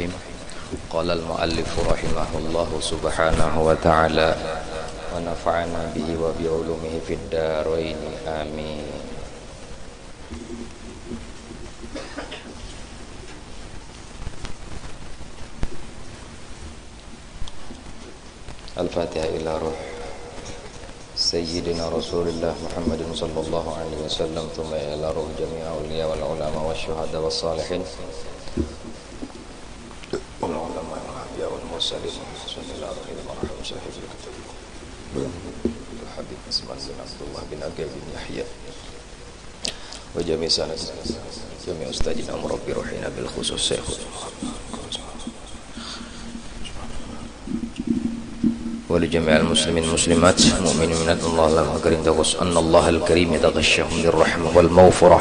Bismillahirrahmanirrahim. Qala al-muallif rahimahullahu subhanahu wa ta'ala wa nafa'ana bihi wa bi ulumihi fid dharain amin. Al-Fatihah ila ruh Sayyidina Rasulullah Muhammadin sallallahu alaihi wasallam, thumma ila ruh jami'a awliya wal ulama wasyuhada was salihin wal ulama wal anbiya wal mursalin sallallahu alaihi wa sallam sahibul kitab Habib Ismail bin Abdullah bin Aqil bin Yahya wa jami' sanad jami' ustadina murabbi ruhina bil khusus Syekhul ولجميع المسلمين والمسلمات مؤمنين من الله لهم أكرم تقص أن الله الكريم يتغشهم بالرحمة والمغفرة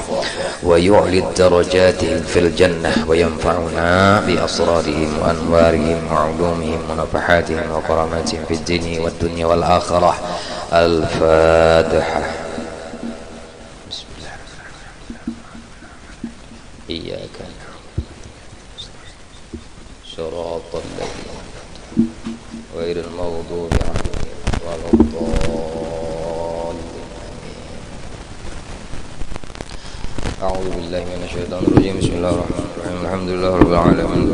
ويعلي الدرجات في الجنة وينفعنا بأسرارهم وأنوارهم وعلومهم ونفحاتهم وكراماتهم في الدين والدنيا والآخرة. الفاتحة. بسم الله الرحمن الرحيم. إياك صراط الذين غير المغضوب عليهم ولا الضالين. أعوذ بالله من الشيطان الرجيم. بسم الله الرحمن الرحيم. الحمد لله رب العالمين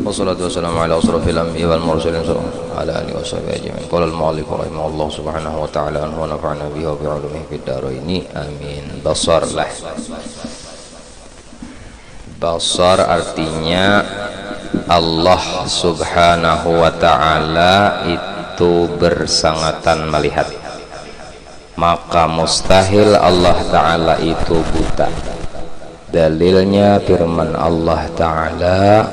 والصلاة والسلام على أشرف الأنبياء والمرسلين على آله وصحبه أجمعين. قال المؤلف رحمه الله سبحانه وتعالى ونفعنا به وبعلومه في الدارين آمين. Basarlah. Basar artinya Allah subhanahu wa ta'ala itu bersangatan melihat, maka mustahil Allah ta'ala itu buta. Dalilnya firman Allah ta'ala,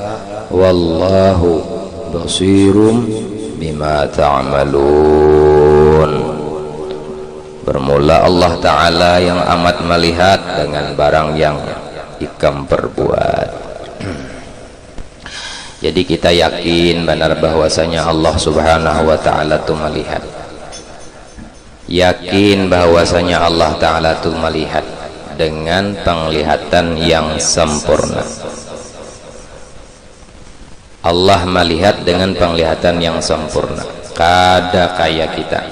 wallahu basirum bima ta'malun. Bermula Allah ta'ala yang amat melihat dengan barang yang ikam perbuat. Jadi kita yakin benar bahwasanya Allah subhanahu wa ta'ala itu melihat, yakin bahwasanya Allah ta'ala itu melihat dengan penglihatan yang sempurna. Allah melihat dengan penglihatan yang sempurna, kada kaya kita.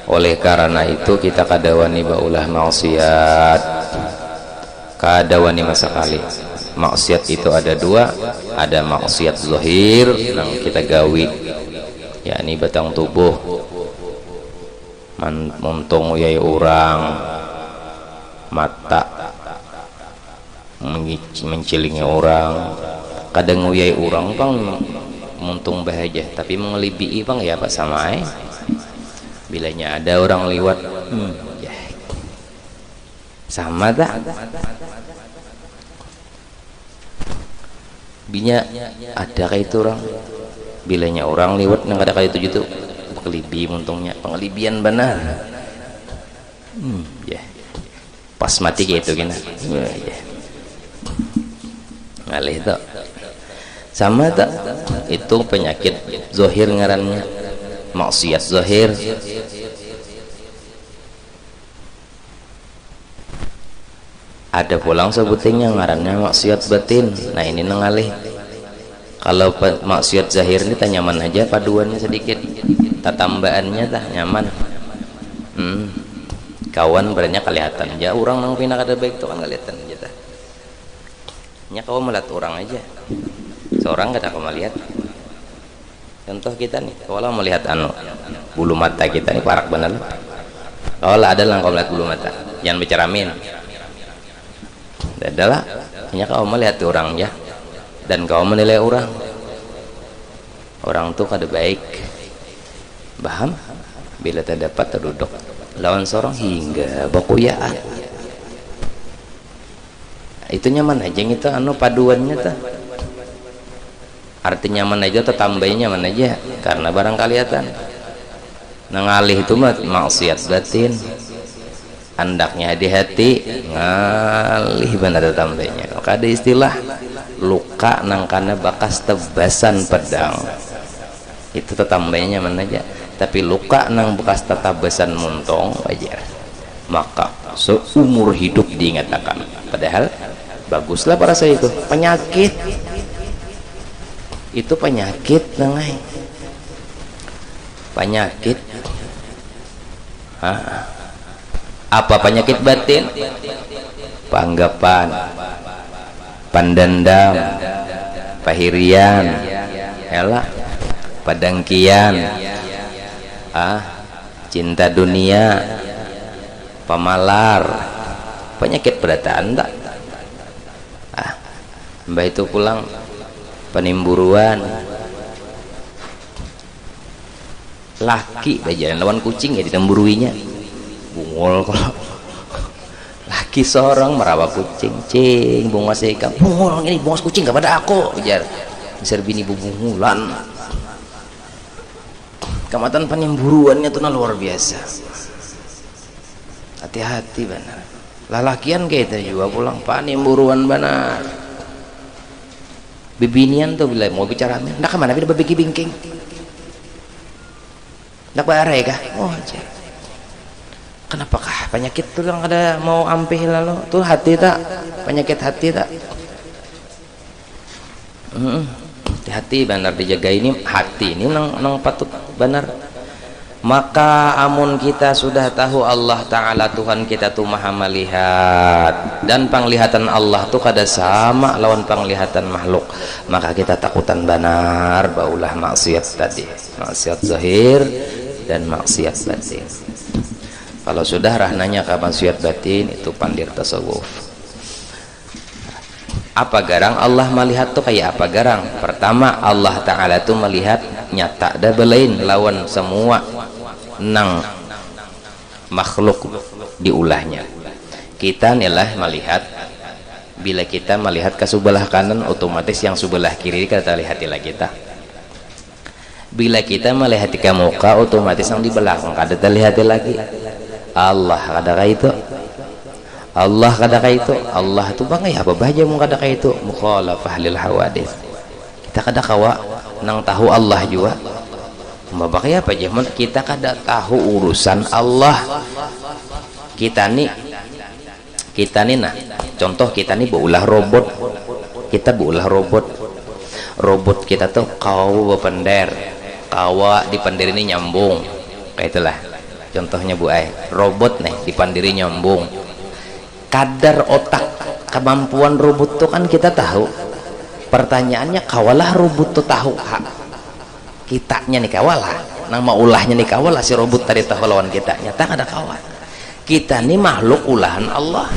Oleh karena itu kita kada wani baulah maksiat, kada wani masakali. Maksiat itu ada dua, ada maksiat zahir yang kita gawi, yakni batang tubuh muntung uyai orang, mata mencilingi orang, kadang uyai orang bang muntung bahagia tapi mengelibii bang ya pak sama bilanya ada orang liwat ya. Sama tak binya ada kayak itu orang bilanya orang lewat yang ada kayak itu gitu pengelibi untungnya pengelibian benar ya pas mati kayak itu gini ya. Ngalih itu sama tak itu penyakit zahir ngarannya maksiat zahir. Ada pulang sebutingnya ngarannya maksiat batin. Nah ini nengalih. Kalau maksiat zahir ini tak nyaman aja, paduannya sedikit, tak tambahannya tak nyaman. Kawan beranya kelihatan aja orang nang pina kada baik tuh kan kelihatan aja. Nya kau melihat orang aja, seorang kada kau melihat. Contoh kita nih, kalau melihat bulu mata kita ini parak benar. Kalau ada lang kau melihat bulu mata, jangan berceramin. Adalah hanya kau melihat orang ya, dan kau menilai orang tuh kada baik, paham? Bila tak dapat terduduk lawan seorang hingga bakuyaan itu nyaman aja itu paduannya tuh artinya nyaman aja atau tambahnya nyaman aja karena barang kelihatan nengalih itu maksiat batin. Hendaknya hati-hati ngalih benar tambahnya. Maka ada istilah luka nangkana bakas tebasan pedang itu tetambahnya mana aja, tapi luka nang bekas tebasan muntong wajar, maka seumur hidup diingatkan. Padahal baguslah para saya itu penyakit itu penyakit nengai, penyakit. Apa penyakit batin? Panggapan, pandendam, pahirian, elah, padangkian, cinta dunia, pamalar, penyakit berataan tak? Mbah itu pulang penimburuan, laki bajalan lawan kucing ya ditemburuinya, bungol kalau laki seorang merawat kucing, cing bunga sekam, bungol ini bunga kucing kepada aku, ujar besar bini bubungulan. Kamatan penimburuannya tuh luar biasa, hati-hati benar. Lalakian kita juga pulang penimburuan benar. Bibinian tuh bila mau bicara, nak kemana? Bila berbagi bingking, nak barai kah? Oh aja. Kenapakah penyakit tuh yang ada mau ampih lalu? Tuh hati tak? Penyakit hati tak? Hati benar dijaga ini, hati ini nang patut benar. Maka amun kita sudah tahu Allah Ta'ala Tuhan kita tuh maha melihat, dan penglihatan Allah tuh kada sama lawan penglihatan makhluk, maka kita takutan benar baulah maksiat tadi, maksiat zahir dan maksiat batin. Kalau sudah rahnanya ke maksiat batin itu pandir tasawuf. Apa garang Allah melihat tuh kayak apa garang? Pertama, Allah Ta'ala tuh melihat nyata ada belain lawan semua nang makhluk diulahnya. Kita nilah melihat, bila kita melihat ke sebelah kanan, otomatis yang sebelah kiri kita lihat kita. Bila kita melihat ke muka, otomatis yang di belakang kada terlihat lagi. Allah kadang itu, Allah kadang itu, Allah itu bangai apa bahagia mau kadang itu mukhalafah lil hawadith. Kita kadang kawa nang tahu Allah juga bapak apa aja, kita kada tahu urusan Allah. Kita nih nah contoh kita nih beulah robot, kita beulah robot kita tuh kau bepender, kawa dipendiri ini nyambung kayak itulah contohnya Bu Ai, robot nih dipendiri nyambung. Kadar otak kemampuan robot tuh kan kita tahu. Pertanyaannya kawalah robot tuh tahu kitanya nih kawalah, nang mau ulahnya nih kawalah si robot tadi tahu lawan kita, nyata kada kawal. Kita nih makhluk ulahan Allah,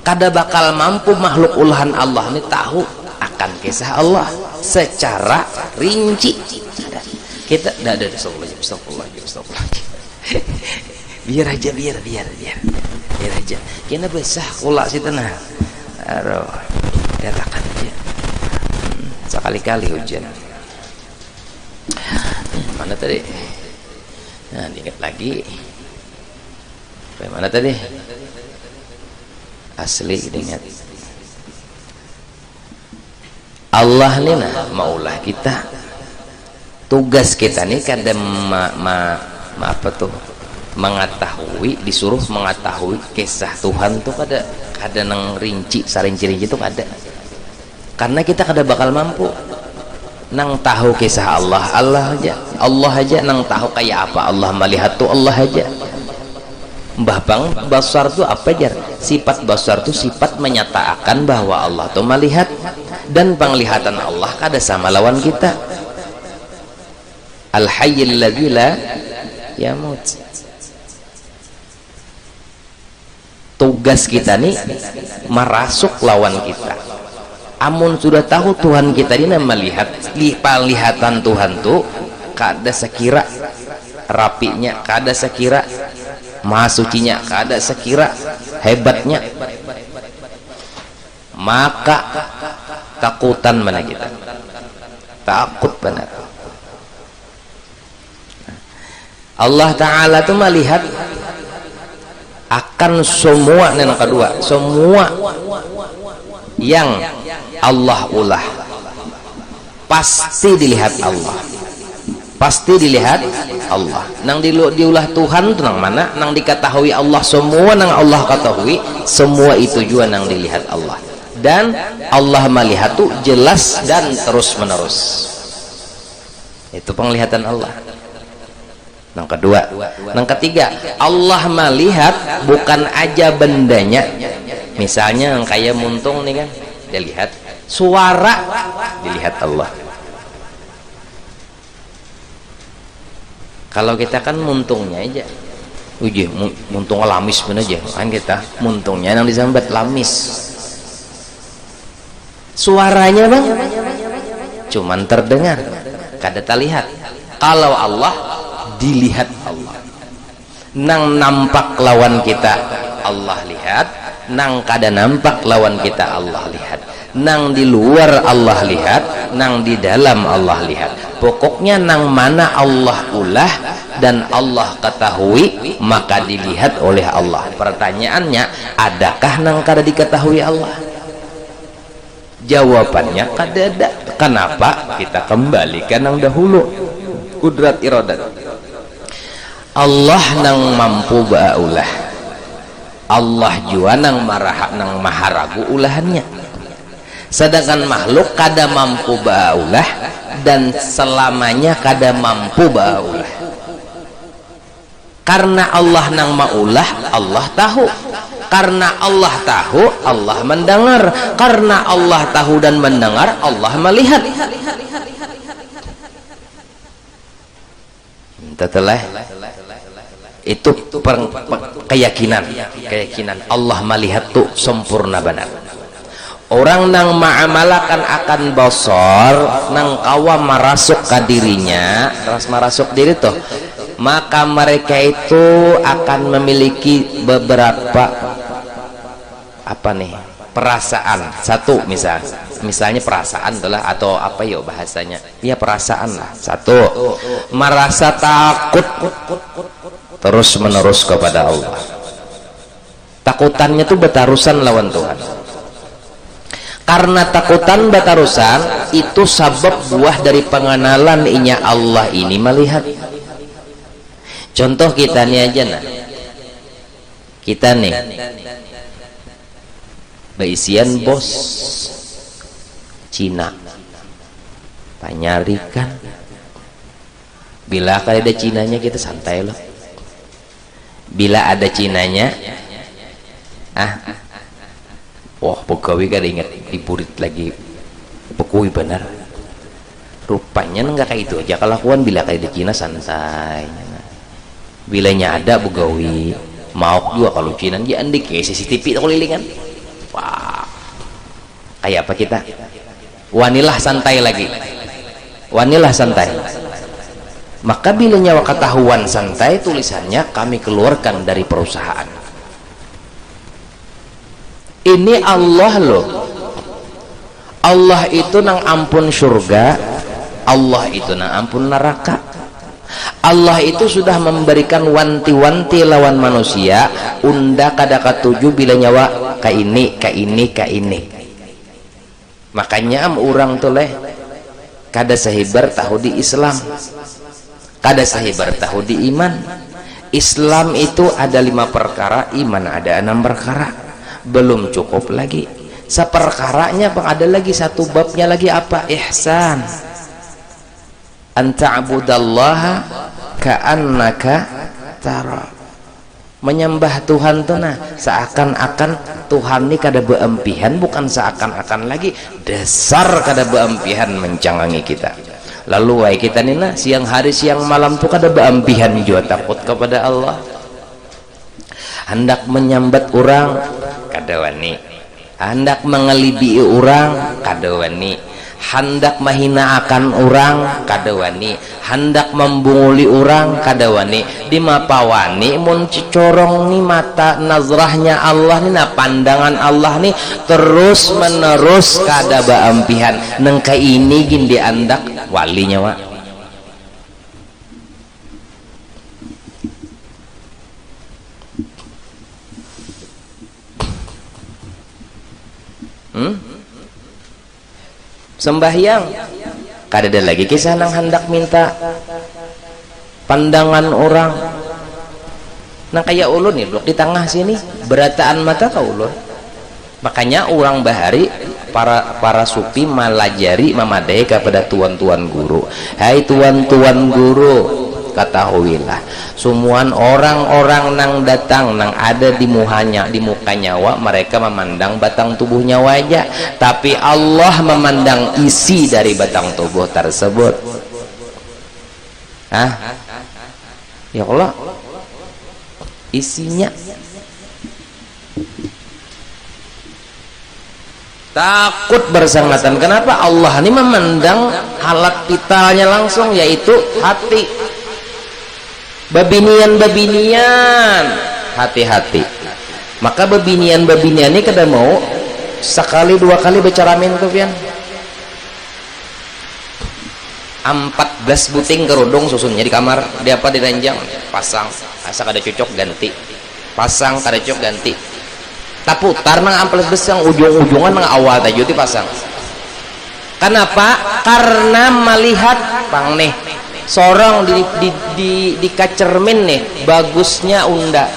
kada bakal mampu makhluk ulahan Allah nih tahu akan kisah Allah secara rinci. Kita dah ada astagfirullah. biar aja kena besah kulak si tanah aduh datakan aja sekali-kali hujan. Mana tadi? Nah, diingat lagi. Bagaimana tadi? Asli diingat. Allah nih nah maulah kita. Tugas kita nih kada apa tuh? Mengetahui, disuruh mengetahui kisah Tuhan tuh kada nang rinci, sarinci-rinci tuh kada. Karena kita kada bakal mampu nang tahu kisah Allah aja nang tahu kayak apa Allah melihat tuh Allah aja. Mbah Bang basar tuh apa jar? Sifat basar tuh sifat menyatakan bahwa Allah tuh melihat, dan penglihatan Allah kada sama lawan kita. Al hayyul ladzi la yamut. Tugas kita nih merasuk lawan kita. Amun sudah tahu Tuhan kita ini melihat, penglihatan Tuhan tuh kada sekira rapinya, kada sekira maha sucinya, kada sekira hebatnya, maka takutan mana kita, takut benar. Allah Ta'ala tuh melihat akan semua, yang kedua, semua yang Allah ulah pasti dilihat Allah, pasti dilihat Allah. Nang diulah Tuhan tuh nang mana? Nang diketahui Allah, semua nang Allah ketahui, semua itu juga nang dilihat Allah. dan Allah melihat tuh jelas dan terus menerus. Itu penglihatan Allah. Yang kedua, yang ketiga, Allah melihat bukan aja bendanya. Misalnya yang kayak muntung nih kan, dia lihat. Suara dilihat Allah. Kalau kita kan muntungnya aja. Uji, muntung lamis pun aja kan kita. Muntungnya yang disambat lamis. Suaranya bang, cuman terdengar, kada terlihat. Kalau Allah dilihat Allah. Nang nampak lawan kita Allah lihat, nang kada nampak lawan kita Allah lihat, nang di luar Allah lihat, nang di dalam Allah lihat. Pokoknya nang mana Allah ulah dan Allah ketahui maka dilihat oleh Allah. Pertanyaannya, adakah nang kada diketahui Allah? Jawabannya kada ada. Kenapa? Kita kembalikan nang dahulu, kudrat iradat. Allah nang mampu baulah, Allah jua nang marah nang maharagu ulahannya. Sedangkan makhluk kada mampu baulah dan selamanya kada mampu baulah. Karena Allah nang maulah, Allah tahu. Karena Allah tahu, Allah mendengar. Karena Allah tahu dan mendengar, Allah melihat. Tetelah itu keyakinan Allah melihat tuh sempurna benar. Orang nang ma'amalakan akan basar nang kawa marasuk ke dirinya, ras marasuk diri tuh, maka mereka itu akan memiliki beberapa apa nih perasaan. Satu misalnya perasaan adalah, atau apa ya bahasanya, ya perasaan lah. Satu, merasa takut terus menerus kepada Allah. Takutannya tuh batarusan lawan Tuhan. Karena takutan batarusan itu sabab buah dari pengenalan inya Allah ini melihat. Contoh kita nih aja nah, kita nih baisian bos Cina panyarikan, bila ada Cinanya kita santai loh. Bila ada Cinanya wah pegawai kada ingat diburit lagi pekui benar. Rupanya enggak kayak itu aja kelakuan. Bila kayak di Cina santai, bilanya ada pegawai mau juga kalau Cina dia andik kayak CCTV kelilingan. Wah, kayak apa kita? Wanilah santai lagi, wanilah santai. Maka bila nyawa ketahuan santai, tulisannya kami keluarkan dari perusahaan. Ini Allah loh. Allah itu nang ampun surga, Allah itu nang ampun neraka. Allah itu sudah memberikan wanti-wanti lawan manusia, unda kada katuju bila nyawa ka ini. Makanya orang tuh leh kada sahibar tahu di Islam, kada sahibar tahu di iman. Islam itu ada 5 perkara, iman ada 6 perkara. Belum cukup lagi, seperkaranya bang ada lagi satu babnya lagi apa? Ihsan. Anta'budallaha ka'annaka tara. Menyembah Tuhan tuh nah seakan-akan Tuhan ini kada beempihan, bukan seakan-akan lagi, dasar kada beempihan mencangangi kita. Lalu wahai kita nih nah siang hari siang malam tuh kada beempihan juga takut kepada Allah. Hendak menyambat orang kada wani, hendak mengelibi orang kada wani, hendak menghina akan orang kada wani, hendak membunguli orang kada wani. Di mapawani mun cicorong nih mata nazrahnya Allah nih, nah pandangan Allah nih terus menerus kada baampihan. Nengka ini gin diandak walinya wa. Sembahyang kada ada lagi kisah nang hendak minta pandangan orang. Nang kayak ulun nih blok di tengah sini berataan mata kau ulun Makanya orang bahari para sufi malajari memadai kepada tuan-tuan guru. Hai tuan-tuan guru, ketahuilah sumuan orang-orang nang datang nang ada di muka nyawa mereka memandang batang tubuhnya wajah, tapi Allah memandang isi dari batang tubuh tersebut. Ya Allah, isinya takut bersangatan. Kenapa? Allah ini memandang alat vitalnya langsung, yaitu hati. Babinian, hati-hati. Maka babinian ini kada mau sekali dua kali bicara tuh pian 14 buting kerudung susunnya di kamar, dia apa di ranjang pasang, asa kada cocok ganti, pasang kada cocok ganti, taputar nang 14 yang ujung-ujungan nang awal tadi dipasang. Kenapa? Karena melihat pang nih seorang di kacermin nih bagusnya unda,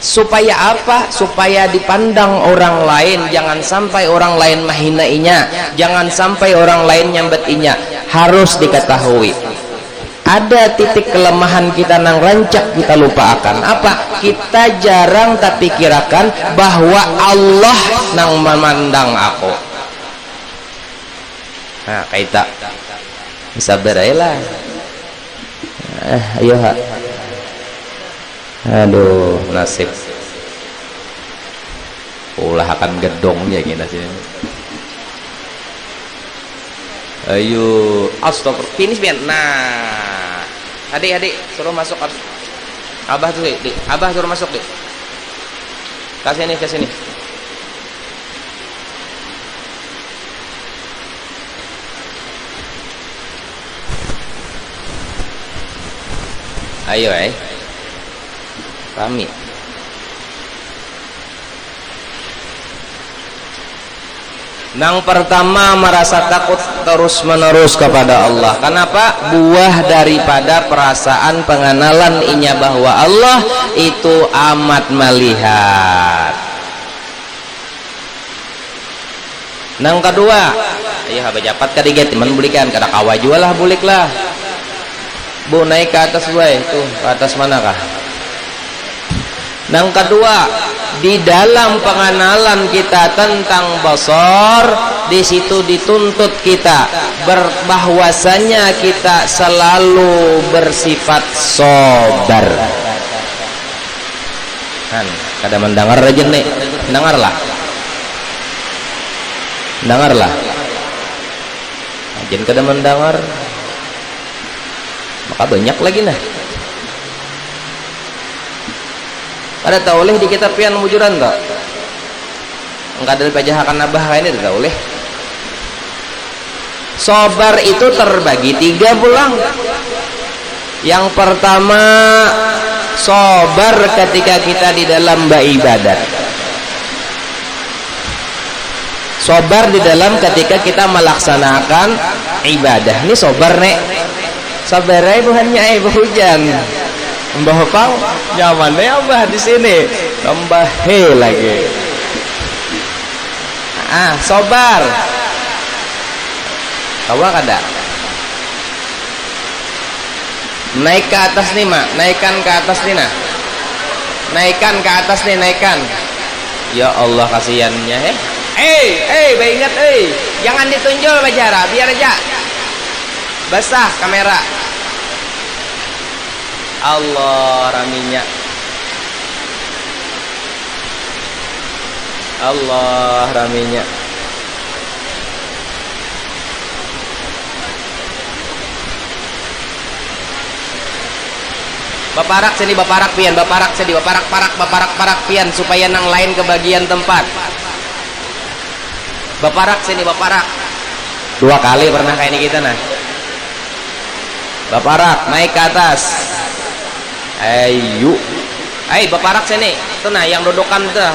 supaya apa? Supaya dipandang orang lain, jangan sampai orang lain mahinainya, jangan sampai orang lain nyambetinya. Harus diketahui ada titik kelemahan kita nang rancak kita lupa akan apa? Kita jarang tak pikirkan bahwa Allah nang memandang aku. Nah kaita sabar lah. Ayo ha. Aduh nasib ulah akan gedong ya kita sih. Ayo astagfirullah, finish biar. Nah adik suruh masuk. Abah tuh dik, abah suruh masuk dik, kasih sini. Ayo kami nang pertama merasa takut terus menerus kepada Allah. Kenapa? Buah daripada perasaan pengenalan inya bahwa Allah itu amat melihat. Nang kedua, ayo habajapat kadiget teman bulikan kada kawa jual lah bulik lah. Bu naik ke atas boy, tuh ke atas manakah? Nang kedua, di dalam pengenalan kita tentang basar, di situ dituntut kita bahwasanya kita selalu bersifat sabar. Kan, kada mendengar aja nih, dengarlah. Jangan kada mendengar, maka banyak lagi nah. Ada tak oleh di kitab pian mujuran tak? Enggak ada pajahakan nabah ini tak oleh. Sabar itu terbagi 3 pulang. Yang pertama sabar ketika kita di dalam beribadat. Sabar di dalam ketika kita melaksanakan ibadah. Ini sabar nek. Sabarai bukannya hujan. Mbah Pang nyamannya Mbah di sini tambah lagi. Sabar kawa kada naik ke atas nih mak, naikkan ke atas nih nah, naikkan ke atas nih, naikkan. Ya Allah kasihannya ingat jangan ditunjuk bicara, biar aja basah kamera. Allah raminya, Allah raminya. Baparak sini, baparak pian, baparak sini, baparak pian supaya nang lain kebagian tempat. Baparak sini, baparak 2 kali pernah kayak ini kita nah. Baparak naik ke atas. Ayo, baparak sini. Tuh nah yang dudukan tuh,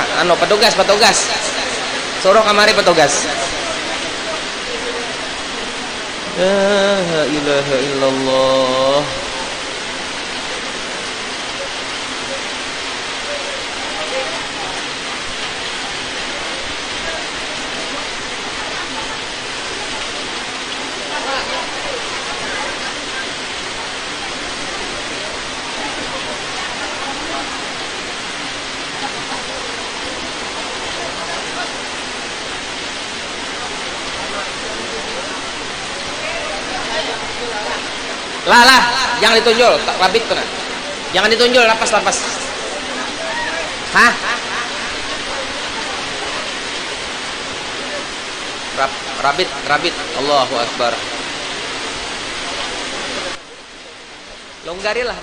petugas. Suruh kamari petugas. La ilaha illallah. Lah, jangan ditunjul, rabit tuh. Jangan ditunjul, lapas. Hah? Rabit. Allahu Akbar. Longgarilah.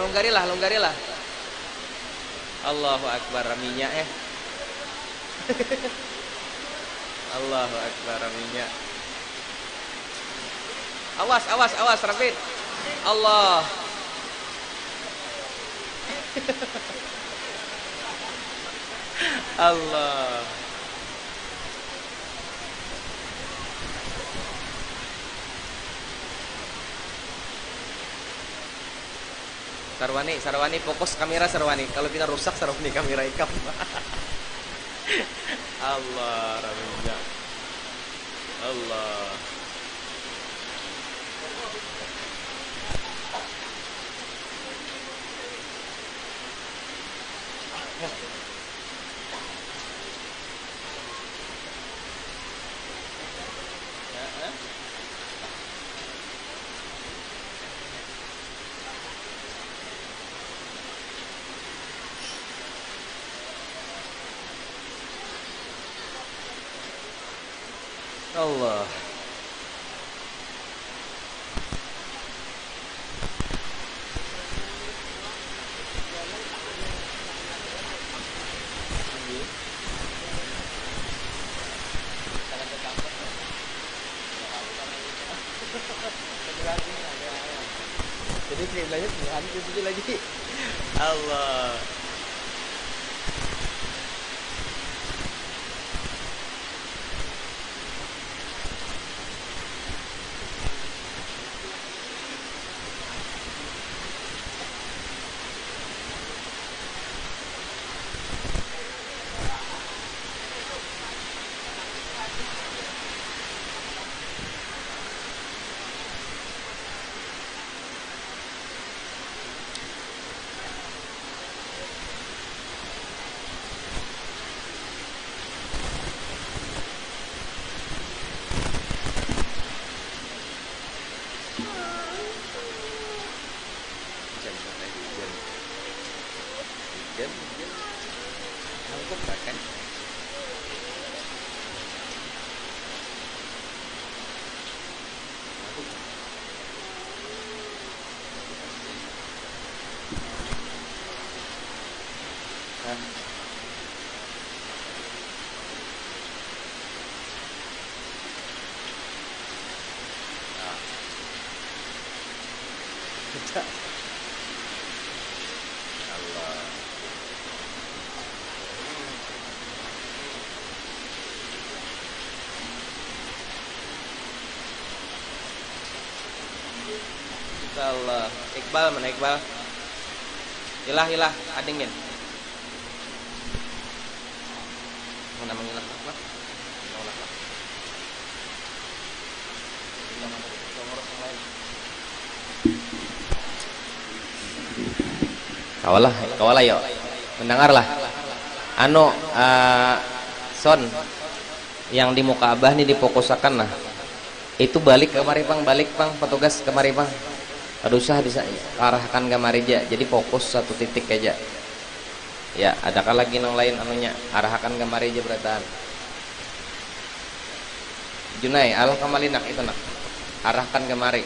Allahu Akbar, raminya Allahu Akbar, raminya. Awas, rabit. Allah. Allah. Sarwani fokus kamera Sarwani. Kalau kita rusak Sarwani kamera ikam. Allah, raminya. Allah. Allah. Jadi kiblatnya Tuhan itu lagi. Allah. Nangkep kan? Allah. Allah. Iqbal mana Iqbal? Hilah adingin. Mana mengilah apa? Kawalah yo. Mendengarlah. Son yang di muka abah nih difokusakan nah. Itu balik kemari pang, petugas kemari pang. Ada usaha bisa arahkan kemari aja. Jadi fokus satu titik aja. Ya, adakah lagi yang lain anunya? Arahkan kemari aja beratan. Junai, Allah kembali nak itu nak. Arahkan kemari.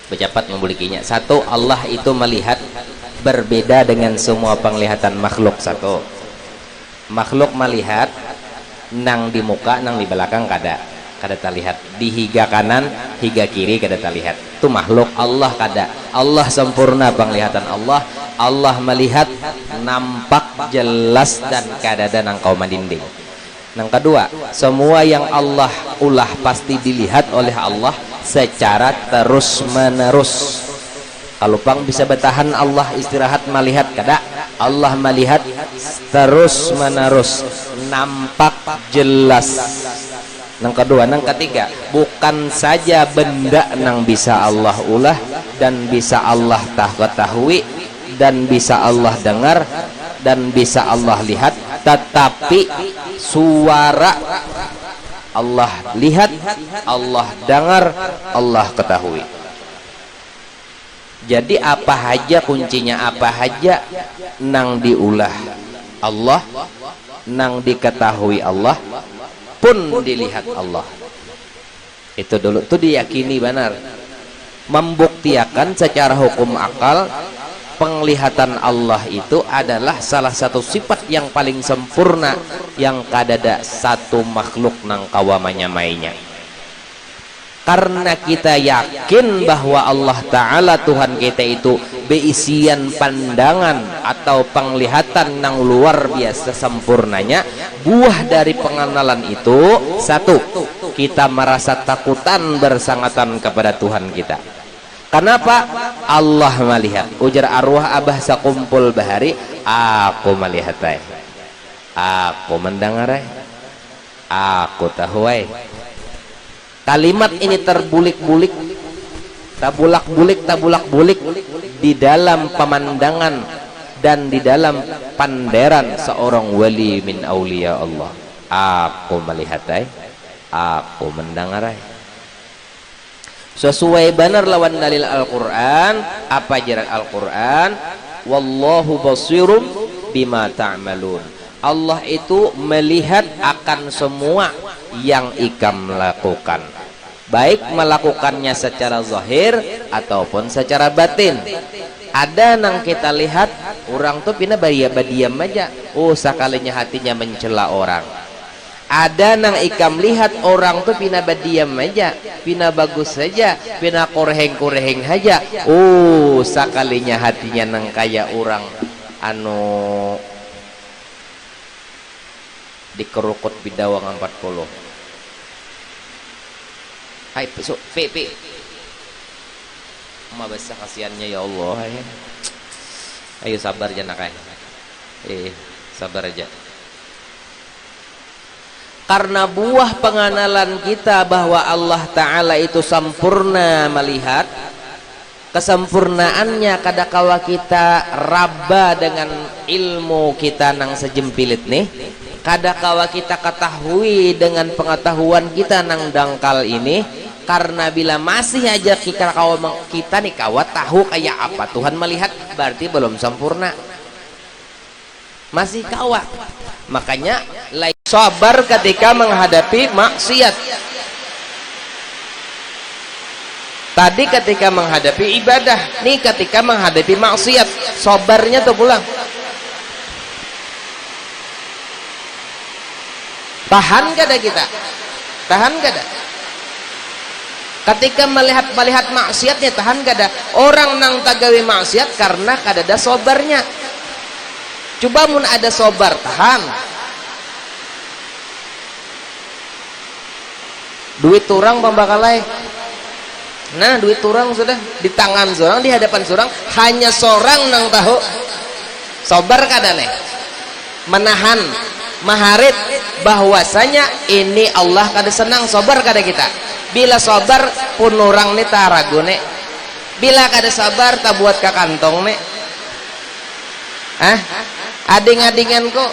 Bercepat memilikinya. Satu, Allah itu melihat berbeda dengan semua penglihatan makhluk. Satu, makhluk melihat nang di muka nang di belakang kada terlihat, di higa kanan higa kiri kada terlihat. Itu makhluk. Allah kada. Allah sempurna penglihatan Allah. Allah melihat nampak jelas dan kada ada nang kau mandinding. Yang kedua, semua yang Allah ulah pasti dilihat oleh Allah secara terus menerus. Kalau pang bisa bertahan Allah istirahat melihat kada, Allah melihat terus menerus, nampak jelas. Yang kedua, yang ketiga, bukan saja benda yang bisa Allah ulah dan bisa Allah ketahui dan bisa Allah dengar dan bisa Allah lihat, tetapi suara Allah lihat, Allah dengar, Allah ketahui. Jadi apa aja kuncinya, apa aja nang diulah Allah, nang diketahui Allah, pun dilihat Allah. Itu dulu tuh diyakini benar, membuktikan secara hukum akal penglihatan Allah itu adalah salah satu sifat yang paling sempurna yang kadada satu makhluk nang kawamanya mainnya. Karena kita yakin bahwa Allah Ta'ala Tuhan kita itu beisian pandangan atau penglihatan yang luar biasa sempurnanya, buah dari pengenalan itu satu, kita merasa takutan bersangatan kepada Tuhan kita. Kenapa? Allah melihat. Ujar arwah abah sakumpul bahari, aku melihat, aku mendengar, aku tahu. Kalimat ini terbulik-bulik, tabulak-bulik di dalam pemandangan dan di dalam panderan seorang wali min aulia Allah. Aku melihat, aku mendengar. Sesuai benar lawan dalil Al-Quran. Apa ajaran Al-Quran? Wallahu basirum bima ta'malun. Allah itu melihat akan semua yang ikam lakukan, baik melakukannya secara zahir ataupun secara batin. Ada nang kita lihat orang tuh pina badiam aja, sekalinya hatinya mencela orang. Ada nang ikam lihat orang tuh pina badiam aja, pina bagus saja, pina koreheng aja, sekalinya hatinya nang kaya orang anu dikerukut bidawang 40. Hai besok PP ma besar kasihannya ya Allah. Ayo sabar aja nak, sabar aja. Karena buah pengenalan kita bahwa Allah Ta'ala itu sempurna melihat, kesempurnaannya kadakawa kita raba dengan ilmu kita nang sejempilit nih, kadakawa kita ketahui dengan pengetahuan kita nang dangkal ini. Karena bila masih aja kita nih kawa tahu kayak apa Tuhan melihat, berarti belum sempurna, masih kawa. Makanya sabar ketika menghadapi maksiat. Tadi ketika menghadapi ibadah, nih ketika menghadapi maksiat, sabarnya tuh pulang. Tahan kada kita? Tahan kada? Ketika melihat maksiatnya tahan kada? Orang nang tagawi maksiat karena kada ada sabarnya. Coba mun ada sabar, tahan. Duit turang pembakalai. Nah, duit turang sudah di tangan seorang, di hadapan seorang, hanya seorang nang tahu. Sabar kada nih? Menahan, maharit bahwasanya ini Allah kada senang. Sabar kada kita? Bila sabar pun orang nih tarago nih. Bila kada sabar tak buat ke kantong nih. Ading-adingan kok.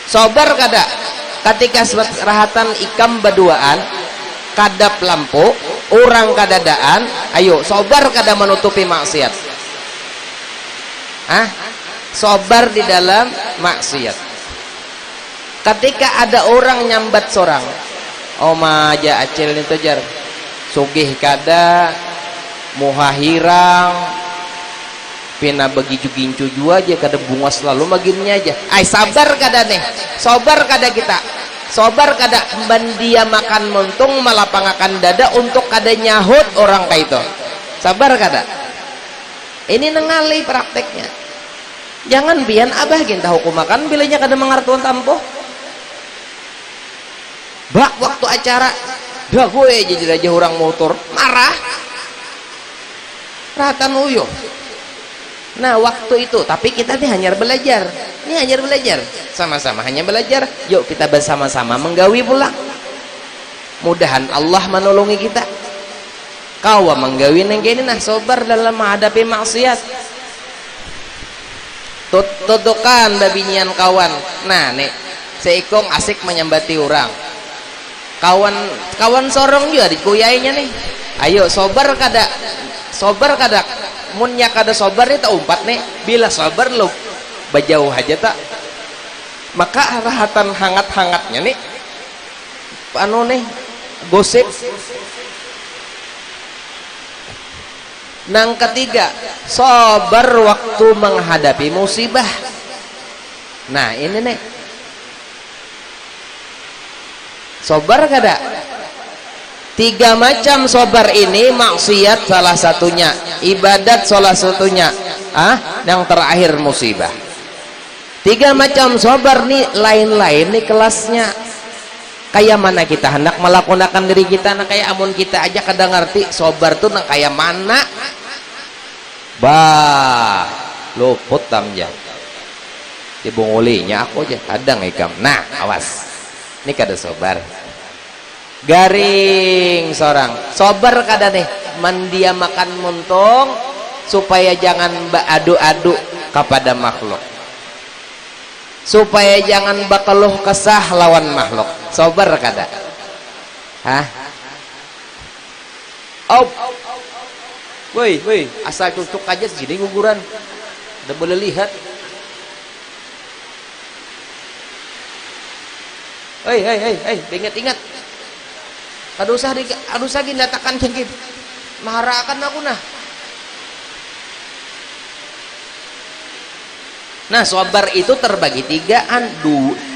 Sabar kada? Ketika serahatan ikam berduaan, kadap lampu, orang kadadaan, ayo sabar kada menutupi maksiat. Sabar di dalam maksiat. Ketika ada orang nyambat seorang, aja acil ini tujar, sugih kada, muhahirang, pina bagi jugincu jua aja kada bunga selalu maginnya aja. Sabar kada nih? Sabar kada kita? Sabar kada dia makan muntung malapangakan dada untuk kada nyahut orang kayak itu? Sabar kada? Ini nengali prakteknya. Jangan bian abah gin tahu makan bilanya kada mengartuan tampoh. bak waktu acara dah gue jadi aja orang motor marah ratan uyuh. Nah waktu itu tapi kita nih hanya belajar, ini hanya belajar sama-sama, hanya belajar. Yuk kita bersama-sama menggawi pulang, mudahan Allah menolongi kita. Kau menggawi neng ini nah sobar dalam menghadapi maksiat. Tutukan babinyian kawan. Nah nih seikong asik menyambati orang. Kawan sorong juga dikuyainya nih. Ayo sobar kada munnya kada sobar nih tak umpat nih. Bila sobar lo bajauh aja tak. Maka rahatan hangat-hangatnya nih anu nih gosip. Nang ketiga, sabar waktu menghadapi musibah. Nah ini nih sabar kada? 3 macam sabar ini, maksiat salah satunya, ibadat salah satunya, yang terakhir musibah. 3 macam sabar nih lain-lain nih kelasnya. Kayak mana kita hendak melakukan diri kita, nah kayak amun kita aja kadang ngerti sabar tuh nah kayak mana, bah luput tamja dibungulinya aku aja kadang ikam. Nah awas ini kada sabar garing seorang sabar kada nih mandia makan muntung supaya jangan adu-adu kepada makhluk, supaya jangan bakeluh kesah lawan makhluk. Sabar kada? Woi, asal cucuk aja segini guguran udah boleh lihat. Ingat kada usah ginatakan jengkit maharakan aku nah. Nah sabar itu terbagi 3.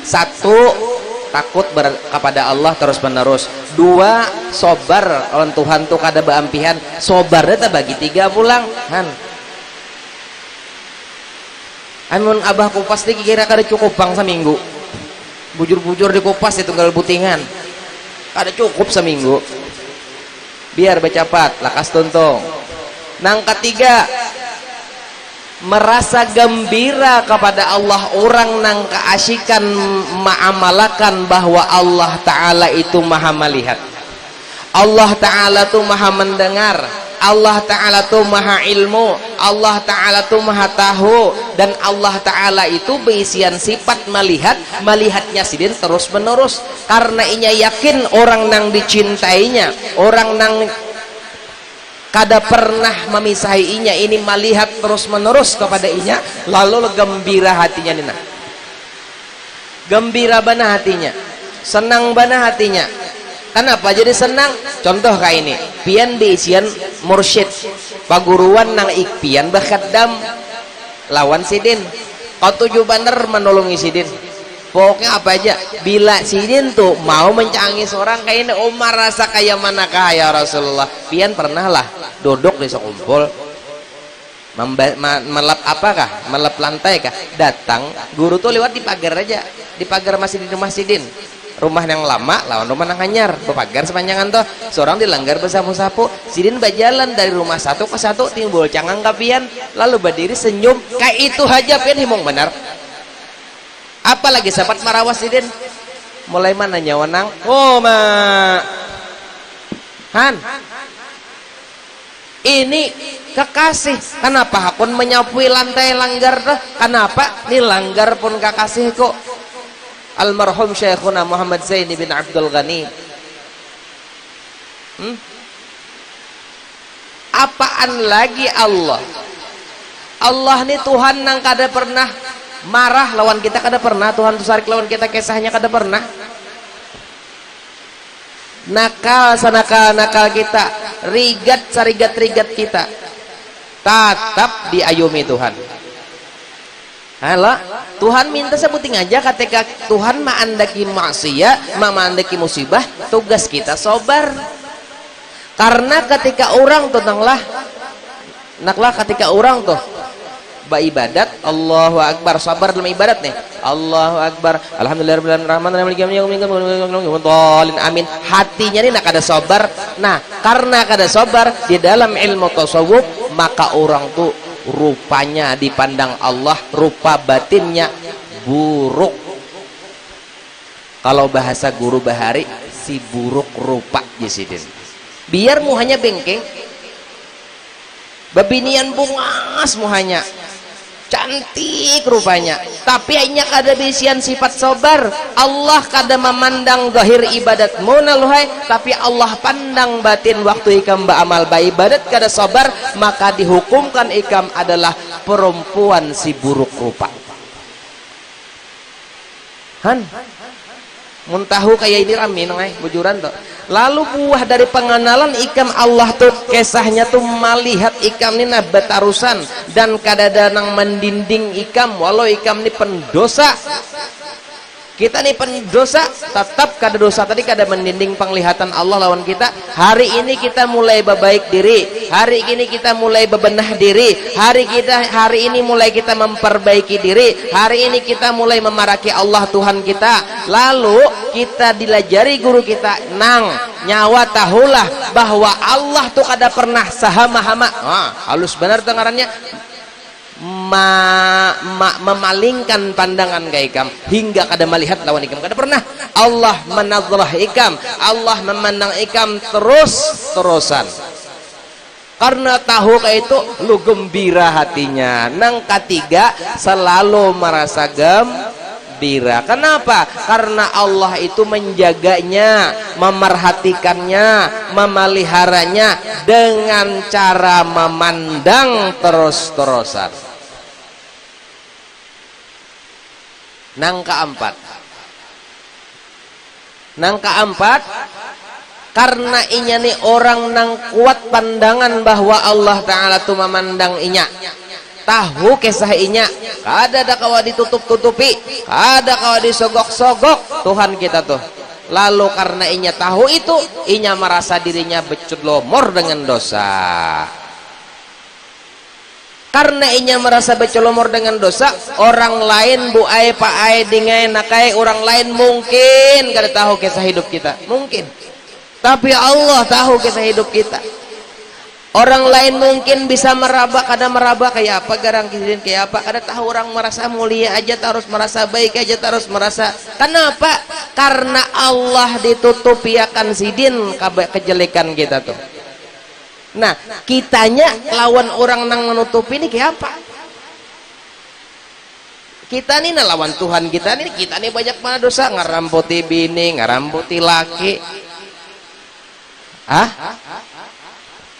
1 takut kepada Allah terus menerus. 2 sabar lawan Tuhan tuh kada beampihan. Sabarnya terbagi 3 pulang han. Amun abah kupas nih kira kada cukup bang seminggu. Bujur-bujur di kupas itu tunggal butingan kada cukup seminggu. Biar bercapat lakas tuntung. Nang ketiga, merasa gembira kepada Allah. Orang nang keasikan ma'amalakan bahwa Allah Ta'ala itu maha melihat, Allah Ta'ala itu maha mendengar, Allah Ta'ala itu maha ilmu, Allah Ta'ala itu maha tahu, dan Allah Ta'ala itu berisian sifat melihatnya sidin terus menerus. Karena inya yakin orang nang dicintainya, orang nang kada pernah memisahi inya ini melihat terus menerus kepada inya, lalu gembira hatinya nina, gembira bana hatinya, senang bana hatinya. Kenapa jadi senang? Contoh kayak ini pian beisian mursyid paguruan nang ikpian bakhaddam lawan sidin, kau tuju bener menolongi sidin. Pokoknya apa aja bila sidin tuh mau mencangi seorang kayak ini, Umar rasa kayak manakah ya Rasulullah? Pian pernah lah duduk di sekumpul melap apakah, melap lantai kah, datang guru tuh lewat di pagar aja, di pagar masih di rumah sidin, rumah yang lama lawan rumah yang anyar bepagar sepanjangan toh. Seorang dilanggar bersapu-sapu, sidin berjalan dari rumah satu ke satu, timbul cangang kapian, lalu berdiri senyum kayak itu aja pian himong benar. Apalagi sahabat marawas sidin mulai mana nyawa nang han ini kekasih. Kenapa hakun menyapui lantai langgar dah? Kenapa ini langgar pun kekasih kok. Almarhum Syekhuna Muhammad Zaini bin Abdul Ghani. Apaan lagi Allah? Allah nih Tuhan nang kada pernah marah lawan kita, kada pernah. Tuhan tuh sarik lawan kita kisahnya kada pernah. Nakal sanakal kita, rigat sarigat-rigat kita, tetap diayumi Tuhan. Halah, Tuhan minta sebuting aja ketika Tuhan ma'andaki maksiat, ma'andaki musibah, tugas kita sabar. Karena ketika orang tuh naklah ketika orang tuh ibadat, Allahu Akbar, sabar dalam ibadat nih, Allahu Akbar, alhamdulillahirobbilalamin, amin. Hatinya nih nak ada sabar. Nah, karena kada sabar di dalam ilmu tasawuf, maka orang tuh rupanya dipandang Allah, rupa batinnya buruk. Kalau bahasa guru Bahari, si buruk rupa jisidin. Biar muhanya bengkeng, babinian bungas muhanya, cantik rupanya, tapi hanya kada bisian sifat sabar. Allah kada memandang zahir ibadatmu naluhai, tapi Allah pandang batin waktu ikam beramal ba ibadat kada sabar, maka dihukumkan ikam adalah perempuan si buruk rupa. Han muntahu kayak ini rami nongai bujuran tuh. Lalu buah dari pengenalan ikam Allah tuh kisahnya tuh melihat ikam ini betarusan dan kadada nang mendinding ikam, walau ikam ini pendosa. Kita nih pendosa, tetap kada dosa tadi kada mendinding penglihatan Allah lawan kita. Hari ini kita mulai berbaik diri, hari ini kita mulai bebenah diri, hari ini mulai kita memperbaiki diri, hari ini kita mulai memaraki Allah Tuhan kita. Lalu kita dilajari guru kita, nang nyawa tahulah bahwa Allah tuh kada pernah sahama-hama. Halus benar dengarannya. Memalingkan pandangan ke ikam hingga kada melihat lawan ikam, kada pernah. Allah menazrah ikam, Allah memandang ikam terus-terusan. Karena tahu kayak itu lu gembira hatinya. Nang ketiga selalu merasa gembira. Kenapa? Karena Allah itu menjaganya, memerhatikannya, memeliharanya dengan cara memandang terus-terusan. Nang keempat, karena inya nih orang nang kuat pandangan bahwa Allah Ta'ala tuh memandang inya, tahu kisah inya, kada ada kawa ditutup-tutupi, kada kawa disogok-sogok Tuhan kita tuh. Lalu karena inya tahu itu, inya merasa dirinya becelomor dengan dosa. Karena inya merasa becelomor dengan dosa, orang lain buai paai dingai nakai, orang lain mungkin kada tahu kisah hidup kita, mungkin. Tapi Allah tahu kisah hidup kita. Orang lain mungkin bisa meraba, kada meraba kayak apa, garang kejadian kayak apa, kada tahu. Orang merasa mulia aja terus merasa baik aja terus merasa. Kenapa? Karena Allah ditutupi akan sidin kejelekan kita tuh. Nah, kitanya lawan orang nang menutupi ini kayak apa? Kita nih lawan Tuhan kita nih banyak mana dosa, ngaramputi bini, ngaramputi laki.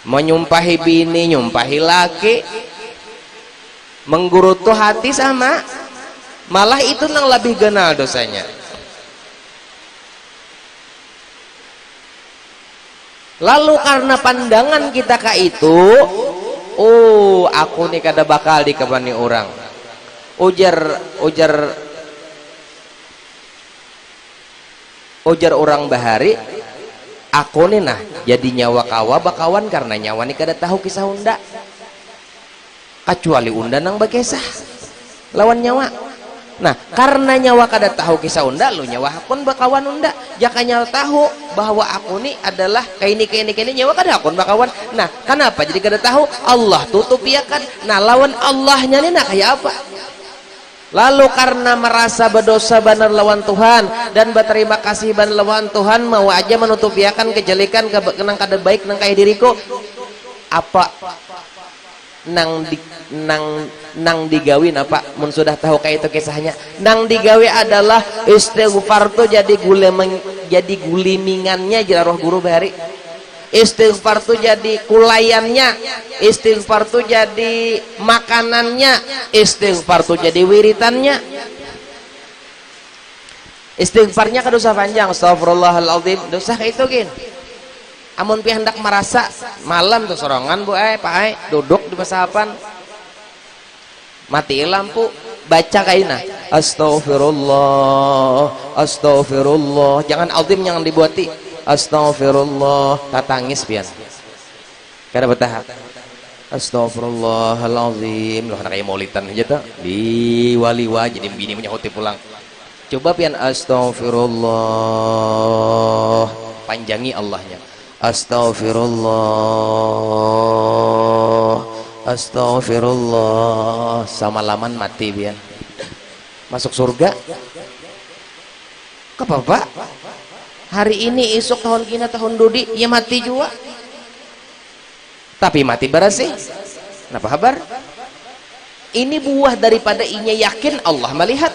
Menyumpahi bini, nyumpahi laki, menggerutu hati sama, malah itu nang lebih genal dosanya. Lalu karena pandangan kita ke itu, oh aku nih kada bakal dikebani orang. Ujar orang Bahari, aku nih nah jadi nyawa kawa bakawan karena nyawa nih kada tahu kisah unda. Kecuali unda nang bakesah lawan nyawa. Nah, karena nyawa kada tahu kisah unda, lu nyawa hakun bakawan unda. Jaka nyawa tahu bahwa aku nih adalah kayak ini nyawa kada hakun bakawan. Nah, kenapa jadi kada tahu? Allah tutup ya kan. Nah, lawan Allahnya nih nah kayak apa? Lalu karena merasa berdosa benar lawan Tuhan dan berterima kasih benar lawan Tuhan, mau aja menutupiakan kejelekan nang kada baik nang kayak diriku. Apa nang digawin apa mun sudah tahu kayak itu kisahnya, nang digawi adalah istighfar tuh jadi gulimingannya jera roh guru Bahari. Istighfar tuh jadi kulayannya, istighfar tuh jadi makanannya, istighfar tuh jadi wiritannya. Istighfarnya kan dosa panjang, astagfirullahaladzim, dosa kayak itu gin. Amun pi hendak merasa malam tuh sorongan bu pak duduk di masapan, mati lampu, baca kaina astagfirullah, astagfirullah, jangan aldim yang dibuati, astagfirullah, tatangis pian kada bertahap. Astagfirullahaladzim. Loh kayak maulidan aja tuh di waliwa jadi bini punya hoti pulang. Coba pian astagfirullah, panjangi Allahnya. Astagfirullah, astagfirullah, sama laman mati pian. Masuk surga. Ke Bapak? Hari ini esok tahun kina tahun dudi ya mati juga. Tapi mati berasih. Kenapa kabar? Ini buah daripada inya yakin Allah melihat.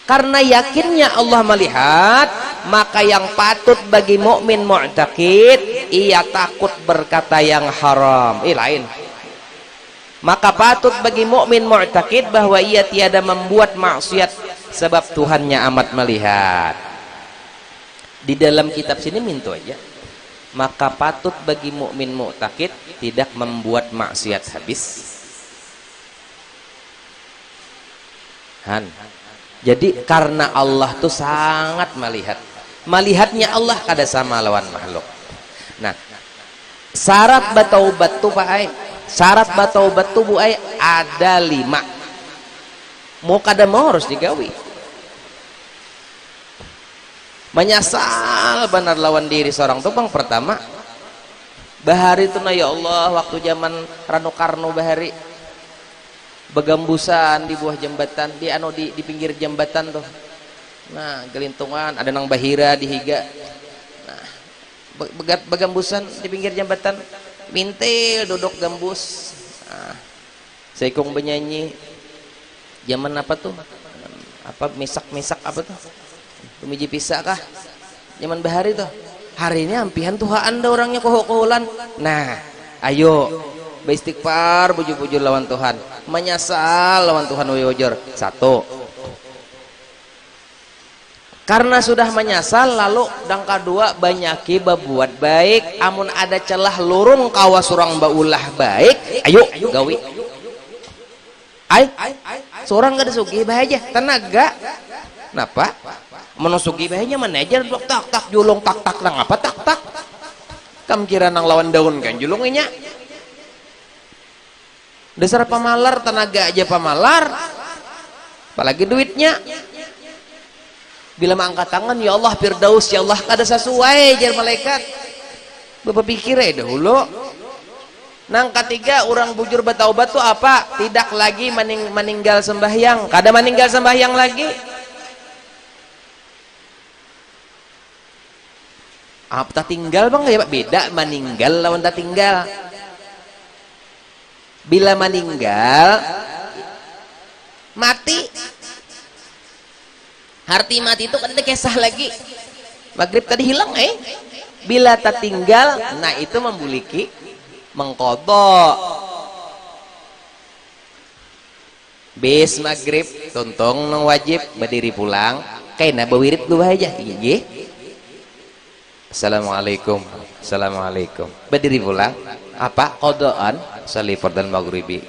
Karena yakinnya Allah melihat, maka yang patut bagi mukmin mu'taqid, ia takut berkata yang haram. Lain. Maka patut bagi mukmin mu'taqid bahwa ia tiada membuat maksiat sebab Tuhannya amat melihat. Di dalam kitab sini mintu aja. Maka patut bagi mukmin mu'taqid tidak membuat maksiat habis. Jadi karena Allah tuh sangat melihat. Melihatnya Allah kada sama lawan makhluk. Nah, syarat bataubat tuh Pak Ai. Syarat bataubat tuh Bu Ai ada 5. Mau kada mau harus digawi. Menyesal benar lawan diri seorang tuh bang pertama. Bahari tuh ya Allah waktu zaman Rano Karno bahari begambusan di buah jembatan di pinggir jembatan tuh. Nah, gelintungan ada nang bahira di higa. Nah, begambusan di pinggir jembatan, mintil duduk gambus. Nah, seikung benyanyi. Zaman apa tuh? Apa misak apa tuh? Pemiji pisah kah? Zaman bahari tuh. Hari ini ampihan tuh anda orangnya kohok-koholan. Nah, ayo beristighfar bujur-bujur lawan Tuhan, menyesal lawan Tuhan wujur. 1. Karena sudah menyesal lalu dan kedua banyaki berbuat baik, amun ada celah lurung kawa surang baulah baik, ayo gawi. Seorang gak ada sugi bahagia tenaga. Kenapa? Menusugi bahagia manajer tak tak julung tak tak nang apa tak tak. Kam kira nang lawan daun kan julunginya. Dasar pamalar tenaga aja pamalar, apalagi duitnya. Bila mengangkat tangan ya Allah firdaus ya Allah kada sesuai jar malaikat. Bapak pikir ya dahulu. Nang ketiga orang bujur bertaubat tuh apa? Tidak lagi meninggal sembahyang, kada meninggal sembahyang lagi. Apa tinggal bang ya Pak? Beda meninggal lawan tak tinggal. Bila meninggal mati, arti mati itu kan ada kisah lagi. Maghrib tadi hilang bila tak tinggal, nah itu membuliki mengkodok. Bis maghrib tuntung nang wajib berdiri pulang kaina bawirit lu aja. Iya. Assalamualaikum. Assalamualaikum. Berdiri pulang apa qadaan sali fardhan maghribi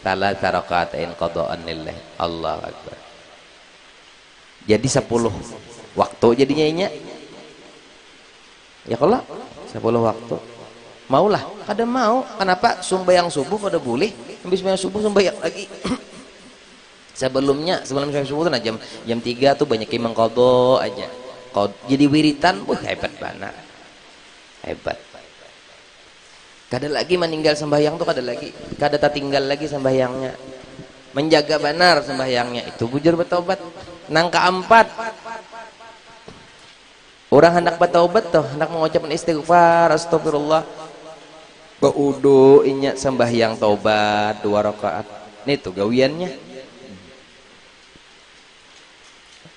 3 rakaatain qadaan lillah. Allahu akbar. Jadi 10 waktu jadinya inya. Ya kalau 10 waktu. Maulah, kada mau. Kenapa? Sumbayang subuh kada boleh. Habis sumbayang subuh sumbayang lagi. Sebelum subuh tuh jam 3 tuh banyak yang mengqadha aja. Jadi wiritan, hebat banget. Hebat. Kada lagi meninggal sembahyang tuh kada lagi. Kada tertinggal lagi sembahyangnya. Menjaga benar sembahyangnya itu bujur bertobat. Nang keempat, orang hendak bertaubat tuh, hendak mengucapkan istighfar, astagfirullah. Baudu inya sembahyang taubat 2 rakaat. Ini tuh gawiannya.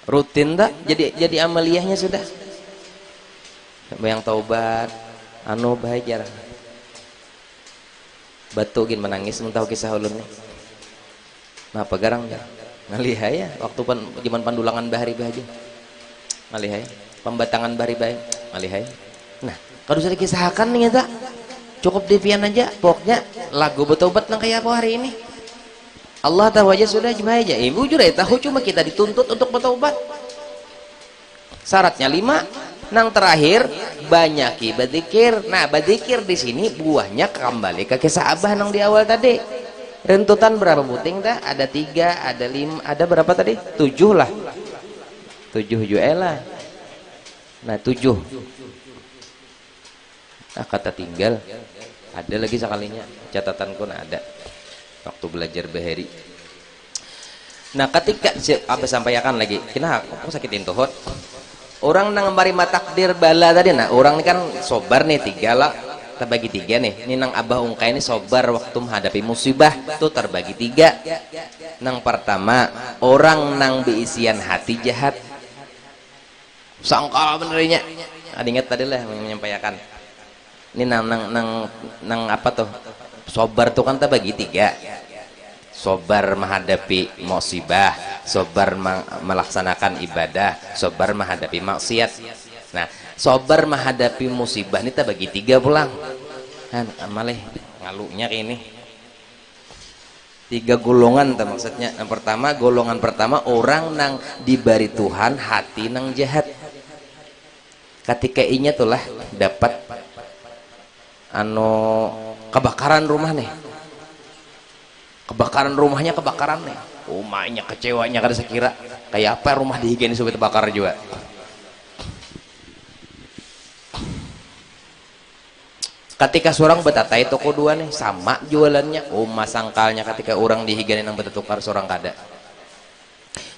Rutin tak? Jadi amaliyahnya sudah. Sembahyang taubat, bahagia. Batu gin menangis mentau kisah ulun nih. Apa garang ya? Ngalihai ya waktu zaman pandulangan bahari bahagia. Ngalihai pembatangan bahari baik. Ngalihai. Nah, kalau sudah dikisahkan nih tak cukup devian aja. Pokoknya lagu bertobat nang kayak apa hari ini. Allah tahu aja sudah cuma aja. Ibu juga tahu cuma kita dituntut untuk bertobat. Syaratnya 5. Nang terakhir banyaki berzikir. Nah berzikir di sini buahnya kembali ke kisah Abah nang di awal tadi. Rentutan berapa puting dah? Ada 3, ada 5, ada berapa tadi? 7 lah. 7 juela. Nah 7. Nah kata tinggal ada lagi sekalinya catatanku nah ada waktu belajar bahari. Nah ketika apa sampaikan lagi kena aku sakitin tuhut orang nang marima takdir bala tadi. Nah orang ini kan sobar nih 3 lah, terbagi 3 nih. Ini nang Abah ungkai ini sobar waktu menghadapi musibah tuh terbagi 3. Nang pertama orang nang beisian hati jahat sangka benernya ada ingat tadi lah menyampaikan ini nang apa tuh sobar tuh kan terbagi 3. Sobar menghadapi musibah, sobar melaksanakan ibadah, sobar menghadapi maksiat. Nah sobar menghadapi musibah ini terbagi 3 pulang kan amaleh ngalunya kayak ini 3 golongan maksudnya. Yang pertama, golongan pertama orang nang diberi Tuhan hati nang jahat. Ketika inya tuh lah dapat kebakaran rumah nih, kebakaran rumahnya kebakaran nih, rumahnya kecewanya kada sekira kayak apa rumah dihigani supaya terbakar juga. Ketika seorang betatai toko 2 nih sama jualannya, sangkalnya ketika orang dihigani nang betatukar seorang kada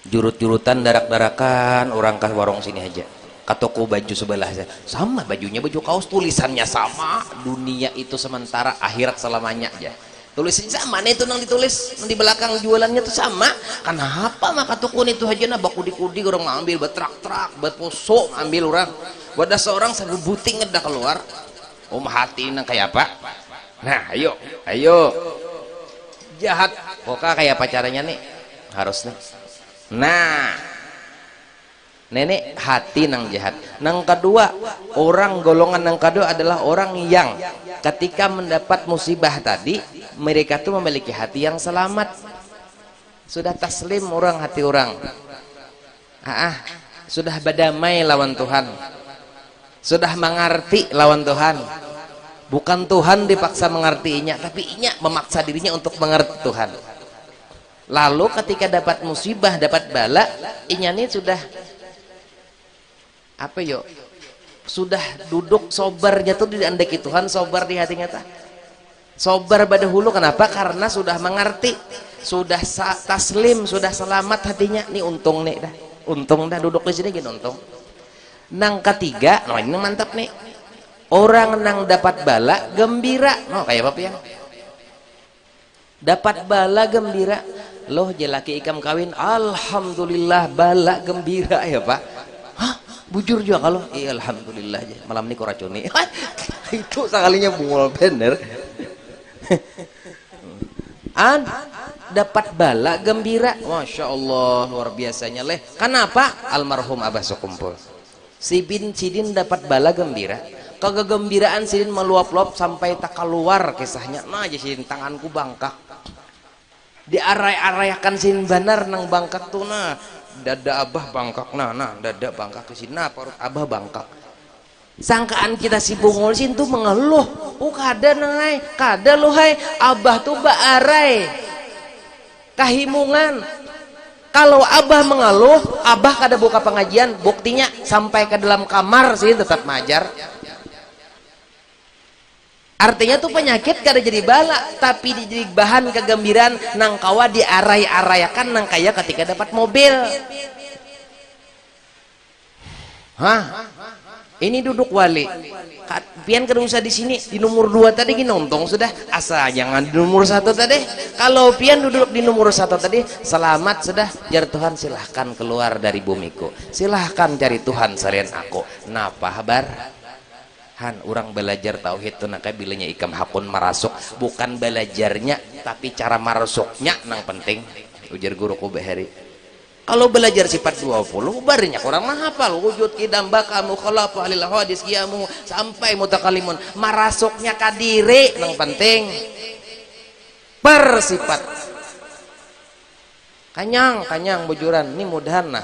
jurut-jurutan darak-darakan orang ke warung sini aja ke toko baju sebelah saya sama bajunya baju kaos tulisannya sama dunia itu sementara akhirat selamanya aja tulisnya sama nih itu nang ditulis nang di belakang jualannya tuh sama. Kenapa maka toko itu aja nah bakudi-kudi orang ngambil betrak-trak betposok ambil orang wadah seorang sambil buting ngedah keluar hati nang kayak apa. Nah ayo jahat pokoknya kayak apa caranya nih harus nih. Nah nenek hati nang jahat. Nang kedua orang golongan nang kedua adalah orang yang ketika mendapat musibah tadi mereka tuh memiliki hati yang selamat, sudah taslim orang hati orang sudah berdamai lawan Tuhan, sudah mengerti lawan Tuhan. Bukan Tuhan dipaksa mengertinya, tapi inya memaksa dirinya untuk mengerti Tuhan. Lalu ketika dapat musibah dapat bala inya nih sudah apa sudah duduk sobarnya tuh diandeki Tuhan, sobar di hatinya ta sobar pada hulu. Kenapa? Karena sudah mengerti, sudah taslim, sudah selamat hatinya. Nih untung nih dah, untung dah duduk di sini gini untung. Nang ketiga, nah ini mantap nih, orang nang dapat bala gembira. Kayak apa yang dapat bala gembira loh jelaki ikam kawin alhamdulillah bala gembira ya Pak. Bujur juga kalau alhamdulillah aja malam ini kuracuni itu sekalinya bungol bener dapat bala gembira. Masya Allah luar biasanya leh. Kenapa? Almarhum Abah Sukumpul Sidin dapat bala gembira, kegembiraan Sidin meluap-luap sampai tak keluar kisahnya. Nah aja Sidin tanganku bangkak diarai-araikan Sidin benar nang bangkak tuh. Nah dada Abah bangkak, nah dada bangkak ke sini, nah perut Abah bangkak. Sangkaan kita si bungol sin tuh mengeluh, kada nangai, kada lo hai Abah tuh baarai kahimungan. Kalau Abah mengeluh, Abah kada buka pengajian, buktinya sampai ke dalam kamar sih tetap majar. Artinya tuh penyakit kada jadi bala, tapi jadi bahan kegembiraan nang kawa diarai-arayakan nang kaya ketika dapat mobil. Ini duduk wali. Pian kada usah di sini di nomor 2 tadi gini untung sudah asa jangan di nomor 1 tadi. Kalau pian duduk di nomor 1 tadi selamat sudah jar Tuhan silahkan keluar dari bumiku. Silahkan cari Tuhan selain aku. Napa kabar? Orang belajar tauhid tuh nak bilanya ikam hakun marasuk bukan belajarnya tapi cara marasuknya nang penting ujar guruku Bahari. Kalau belajar sifat 20 barinya kurang hafal wujud kidam baka mukhalafa lil hadis qiyamu sampai mutakalimun marasuknya kadiri nang penting bersifat kanyang bujuran ini mudahan nah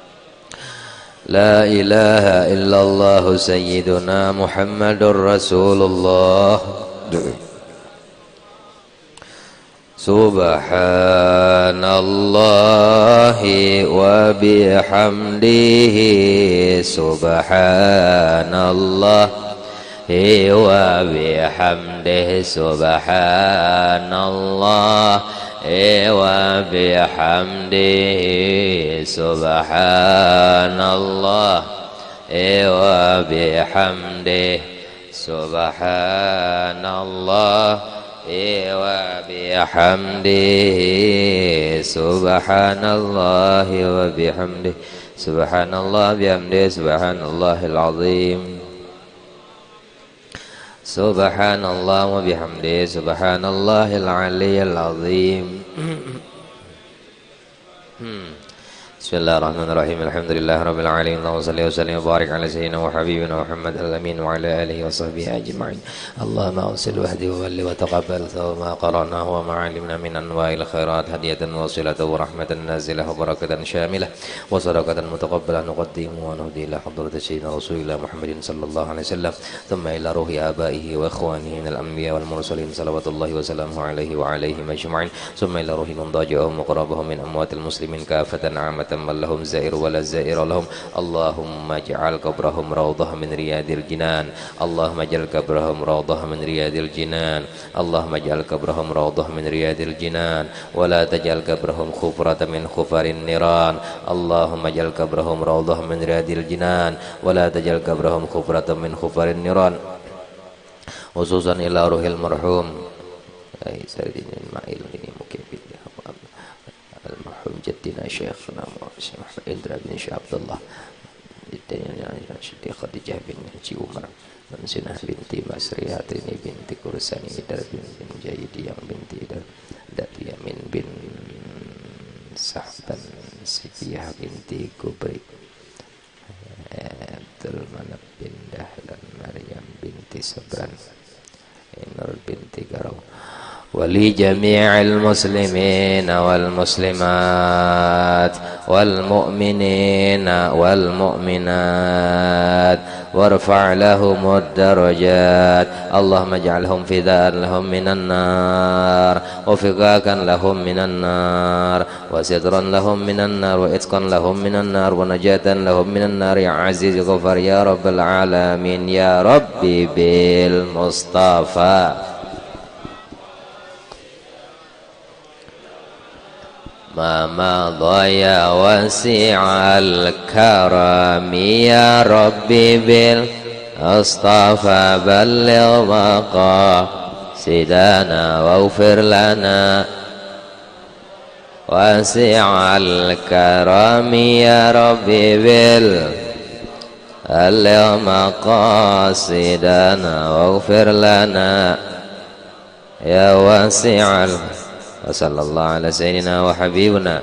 لا إله إلا الله سيدنا محمد رسول الله سبحان الله وبحمده سبحان الله وبحمده سبحان الله وبحمده سبحان الله وبحمده سبحان الله وبحمده سبحان الله وبحمده سبحان الله بحمده سبحان الله العظيم سبحان الله وبحمده سبحان الله العلي العظيم بسم الله الرحمن الرحيم الحمد لله رب العالمين اللهم صل وسلم وبارك على سيدنا وحبيبنا محمد الأمين وعلى آله وصحبه أجمعين اللهم أوصل وحدي وولي وتقبل ثواب ما قرأناه وما علمنا من أنواع الخيرات هدية واصلة ورحمة نازلة وبركة شاملة وصدقة متقبلة نقدم ونهدي إلى حضرة سيدنا رسول الله محمد صلى الله عليه وسلم ثم إلى روح آبائه وإخوانه من الأنبياء والمرسلين صلوات الله وسلامه عليه وعليهم أجمعين ثم إلى روح من ضاجعهم وقرابهم من أموات المسلمين كافة عامة من لهم زائر ولا زائر لهم اللهم اجعل قبرهم روضة من رياض الجنان اللهم اجعل قبرهم روضة من رياض الجنان اللهم اجعل قبرهم روضة من رياض الجنان ولا تجعل قبرهم خفرة من خفر النيران اللهم اجعل قبرهم روضة من رياض الجنان ولا تجعل قبرهم خفرة من خفر النيران خصوصا إلى روح المرحوم سيدنا إسماعيل المرحوم جدنا شيخنا محمد إندرا بن شيخ عبد الله جدنا خديجة بن عمر Sinah binti Masri Hatrini binti Kursani Idar bin Jayidiyah binti Idar Dati Yamin bin Sahban Sifiyah binti Kubri Abdul Manab bin Dahlan Maryam binti Sabran Nur binti Garau ولجميع المسلمين والمسلمات والمؤمنين والمؤمنات وارفع لهم الدرجات اللهم اجعلهم فداء لهم من النار وفقاكا لهم من النار وسترا لهم من النار وإتقا لهم من النار ونجاة لهم من النار يا عزيز غفار يا رب العالمين يا ربي بالمصطفى ما مضى يا واسع الكرم يا ربي بالمصطفى بلغ مقاصدنا واغفر لنا واسع الكرم يا ربي بلغ مقاصدنا واغفر لنا يا واسع وصلى الله على سيدنا وحبيبنا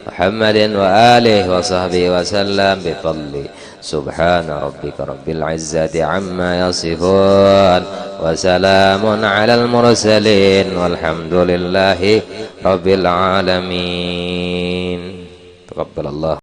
محمد وآله وصحبه وسلم بفضل سبحان ربك رب العزة عما يصفون وسلام على المرسلين والحمد لله رب العالمين تقبل الله